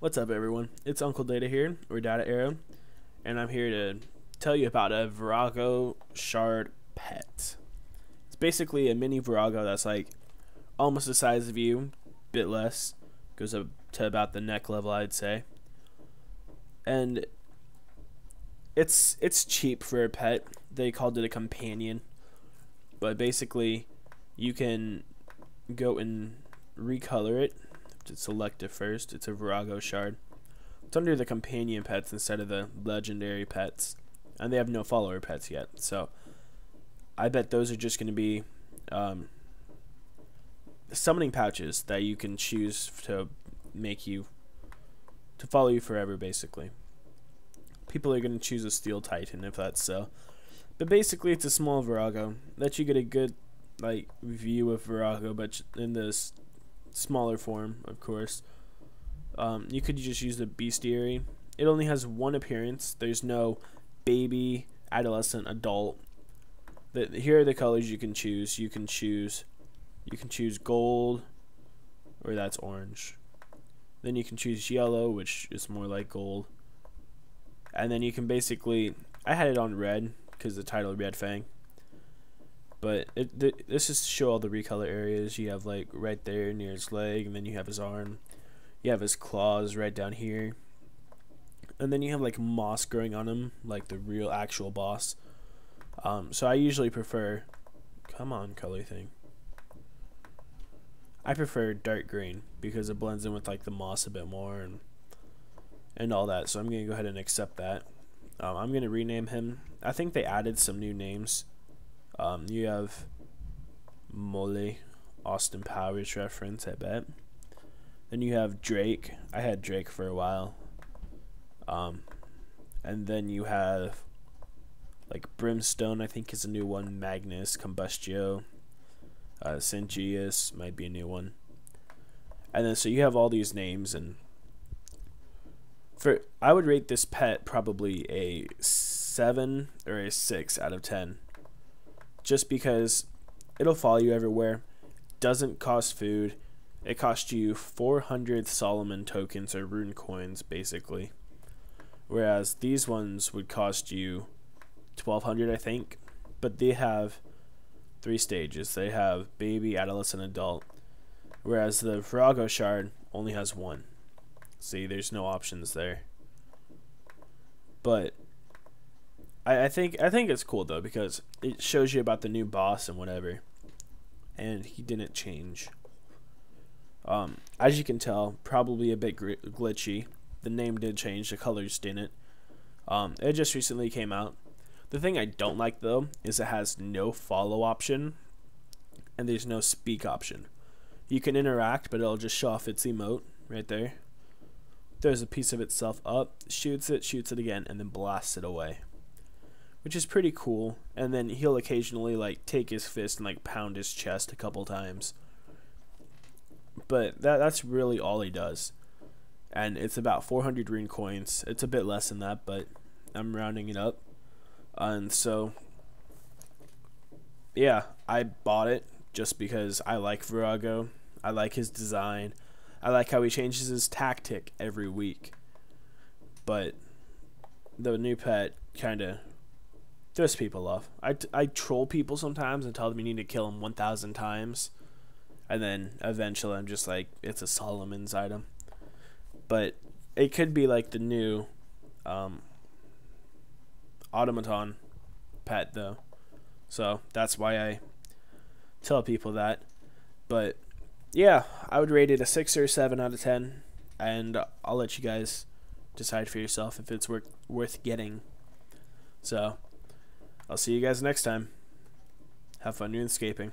What's up, everyone? It's Uncle Data here, or Data Arrow, and I'm here to tell you about a Vorago shard pet. It's basically a mini Vorago that's like almost the size of you, bit less, goes up to about the neck level, I'd say. And it's cheap for a pet. They called it a companion, but basically you can go and recolor it. To select it first. It's a Vorago shard. It's under the companion pets instead of the legendary pets, and they have no follower pets yet. So I bet those are just going to be summoning pouches that you can choose to make you to follow you forever. Basically, people are going to choose a Steel Titan if that's so. But basically, it's a small Vorago that you get a good view of Vorago, but in this smaller form, of course. You could just use the bestiary. It only has one appearance. There's no baby, adolescent, adult. Here are the colors you can choose. You can choose gold, or that's orange. Then you can choose yellow, which is more like gold. And then you can basically, I had it on red because the title Red Fang. But this is to show all the recolor areas. You have like right there near his leg, and then you have his arm. You have his claws right down here. And then you have like moss growing on him, like the real actual boss. So I usually prefer, come on color thing. I prefer dark green because it blends in with like the moss a bit more and all that. So I'm going to go ahead and accept that. I'm going to rename him. I think they added some new names. You have Mole, Austin Powers reference, I bet. Then you have Drake. I had Drake for a while. And then you have like Brimstone, I think is a new one. Magnus, Combustio, Syngeus might be a new one. And then so you have all these names, and I would rate this pet probably a 7 or a 6 out of 10. Just because it'll follow you everywhere, doesn't cost food. It costs you 400 Solomon tokens or rune coins basically, whereas these ones would cost you 1200 I think. But they have 3 stages. They have baby, adolescent, adult, whereas the Vorago shard only has 1. See, there's no options there. But I think it's cool though, because it shows you about the new boss and whatever, and he didn't change. As you can tell, probably a bit glitchy. The name did change, the colors didn't. It just recently came out. The thing I don't like though is it has no follow option, and there's no speak option. You can interact, but it'll just show off its emote right there. Throws a piece of itself up, shoots it again, and then blasts it away, which is pretty cool. And then he'll occasionally like take his fist and like pound his chest a couple times, but that's really all he does. And it's about 400 rune coins. It's a bit less than that, but I'm rounding it up. And so yeah, I bought it just because I like Vorago. I like his design. I like how he changes his tactic every week. But the new pet kind of throws people off. I troll people sometimes and tell them you need to kill him 1,000 times, and then eventually I'm just like, it's a Solomon's item. But it could be like the new automaton pet though, so that's why I tell people that. But yeah, I would rate it a 6 or 7 out of 10, and I'll let you guys decide for yourself if it's worth getting. So I'll see you guys next time. Have fun runescaping.